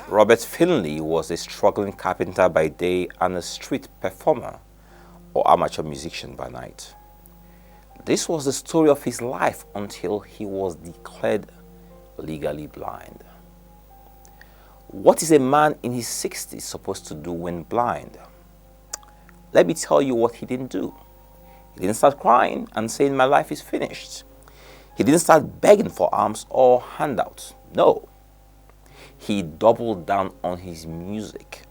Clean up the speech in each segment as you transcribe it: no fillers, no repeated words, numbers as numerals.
Robert Finley was a struggling carpenter by day and a street performer or amateur musician by night. This was the story of his life until he was declared legally blind. What is a man in his 60s supposed to do when blind? Let me tell you what he didn't do. He didn't start crying and saying, "My life is finished." He didn't start begging for alms or handouts. No. He doubled down on his music,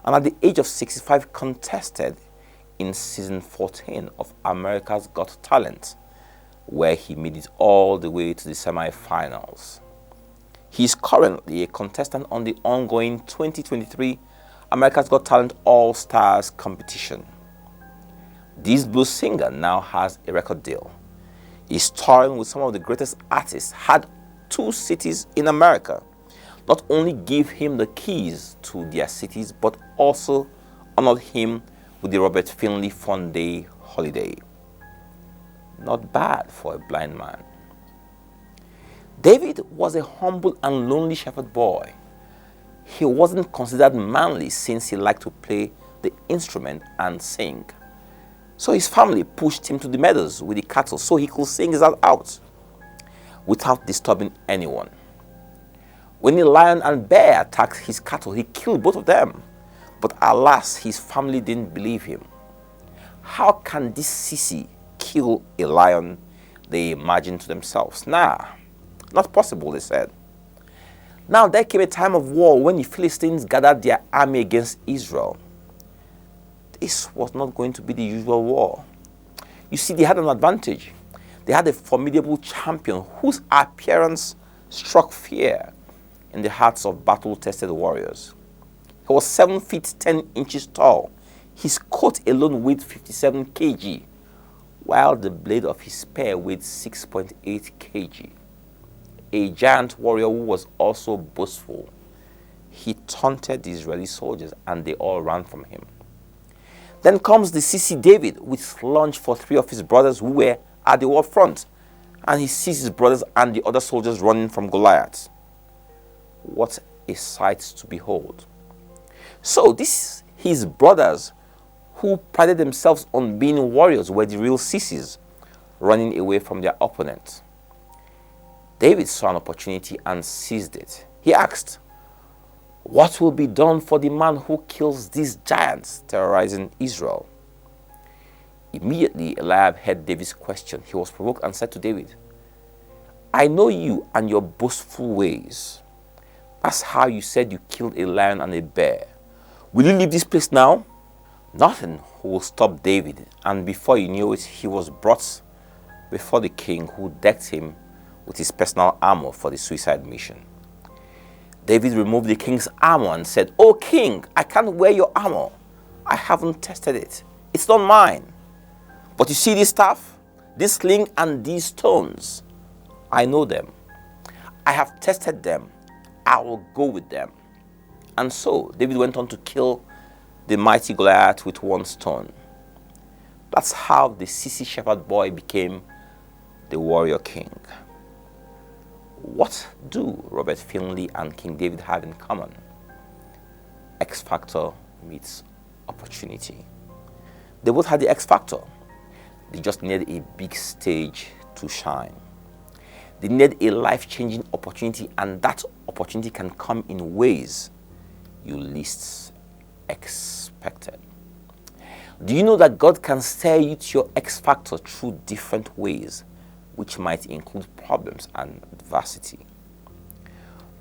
and at the age of 65 contested in season 14 of America's Got Talent, where he made it all the way to the semi-finals. He is currently a contestant on the ongoing 2023 America's Got Talent All-Stars competition. This blues singer now has a record deal. He's touring with some of the greatest artists, had 2 cities in America not only gave him the keys to their cities, but also honored him with the Robert Finley Fun Day holiday. Not bad for a blind man. David was a humble and lonely shepherd boy. He wasn't considered manly since he liked to play the instrument and sing. So his family pushed him to the meadows with the cattle so he could sing his heart out without disturbing anyone. When a lion and bear attacked his cattle, he killed both of them. But alas, his family didn't believe him. How can this sissy kill a lion? They imagined to themselves. Nah, not possible, they said. Now there came a time of war when the Philistines gathered their army against Israel. This was not going to be the usual war. You see, they had an advantage. They had a formidable champion whose appearance struck fear in the hearts of battle-tested warriors. He was 7 feet 10 inches tall. His coat alone weighed 57 kg, while the blade of his spear weighed 6.8 kg. A giant warrior who was also boastful. He taunted the Israeli soldiers and they all ran from him. Then comes the sissy David with lunch for 3 of his brothers who were at the war front, and he sees his brothers and the other soldiers running from Goliath. What a sight to behold. So his brothers who prided themselves on being warriors were the real sissies, running away from their opponent. David saw an opportunity and seized it. He asked, "What will be done for the man who kills these giants terrorizing Israel?" Immediately, Eliab heard David's question. He was provoked and said to David, "I know you and your boastful ways. That's how you said you killed a lion and a bear. Will you leave this place now?" Nothing will stop David, and before you knew it, he was brought before the king, who decked him with his personal armor for the suicide mission. David removed the king's armor and said, "Oh king, I can't wear your armor. I haven't tested it. It's not mine. But you see this staff, this sling and these stones? I know them. I have tested them. I will go with them." And so David went on to kill the mighty Goliath with 1 stone. That's how the sissy shepherd boy became the warrior king. What do Robert Finley and King David have in common? X factor meets opportunity. They both had the X factor. They just needed a big stage to shine. They need a life-changing opportunity, and that opportunity can come in ways you least expected. Do you know that God can steer you to your X factor through different ways, which might include problems and adversity?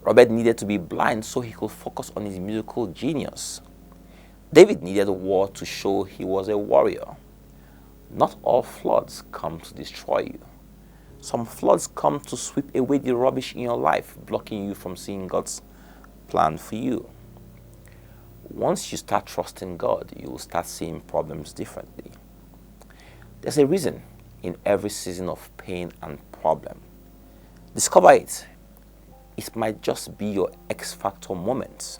Robert needed to be blind so he could focus on his musical genius. David needed war to show he was a warrior. Not all floods come to destroy you. Some floods come to sweep away the rubbish in your life, blocking you from seeing God's plan for you. Once you start trusting God, you will start seeing problems differently. There's a reason in every season of pain and problem. Discover it. It might just be your X factor moment.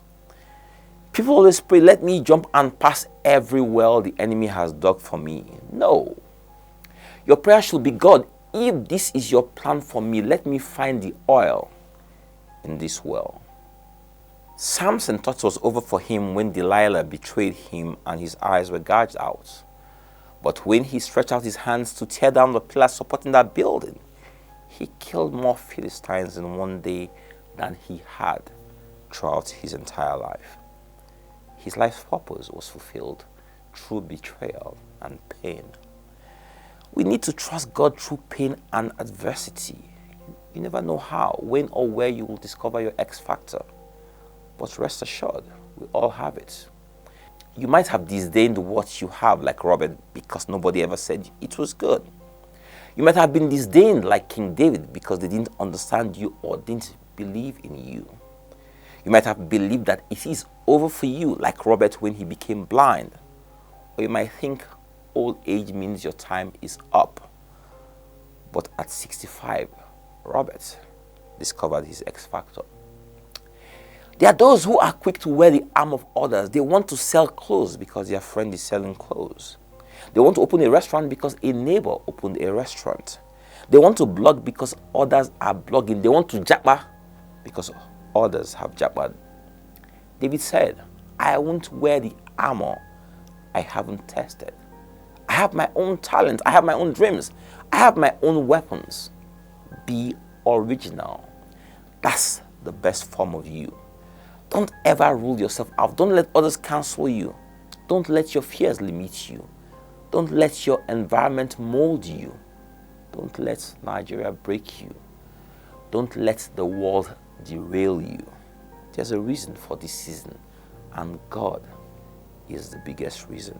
People always pray, "Let me jump and pass every well the enemy has dug for me." No. Your prayer should be, "God, If this is your plan for me, let me find the oil in this well. Samson thought it was over for him when Delilah betrayed him and his eyes were gouged out. But when he stretched out his hands to tear down the pillars supporting that building, he killed more Philistines in one day than he had throughout his entire life. His life's purpose was fulfilled through betrayal and pain. We need to trust God through pain and adversity. You never know how, when, or where you will discover your X factor. But rest assured, we all have it. You might have disdained what you have like Robert because nobody ever said it was good. You might have been disdained like King David because they didn't understand you or didn't believe in you. You might have believed that it is over for you like Robert when he became blind. Or you might think old age means your time is up. But at 65, Robert discovered his X factor. There are those who are quick to wear the arm of others. They want to sell clothes because their friend is selling clothes. They want to open a restaurant because a neighbor opened a restaurant. They want to blog because others are blogging. They want to jabba because others have jabbered. David said, I won't wear the armor I haven't tested. I have my own talent. I have my own dreams. I have my own weapons. Be original. That's the best form of you. Don't ever rule yourself out. Don't let others cancel you. Don't let your fears limit you. Don't let your environment mold you. Don't let Nigeria break you. Don't let the world derail you. There's a reason for this season, and God is the biggest reason.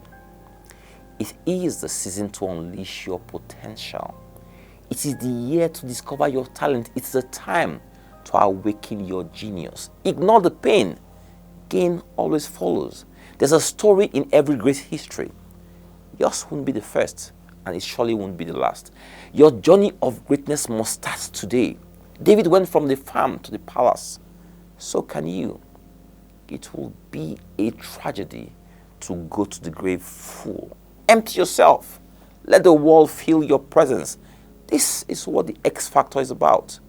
It is the season to unleash your potential. It is the year to discover your talent. It's the time to awaken your genius. Ignore the pain. Gain always follows. There's a story in every great history. Yours won't be the first, and it surely won't be the last. Your journey of greatness must start today. David went from the farm to the palace. So can you. It will be a tragedy to go to the grave full. Empty yourself. Let the world feel your presence. This is what the X Factor is about.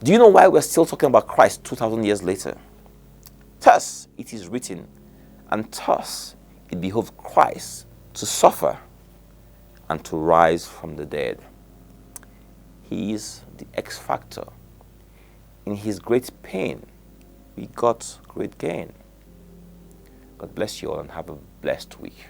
Do you know why we're still talking about Christ 2,000 years later? Thus it is written, and thus it behoved Christ to suffer and to rise from the dead. He is the X Factor. In his great pain, we got great gain. God bless you all and have a blessed week.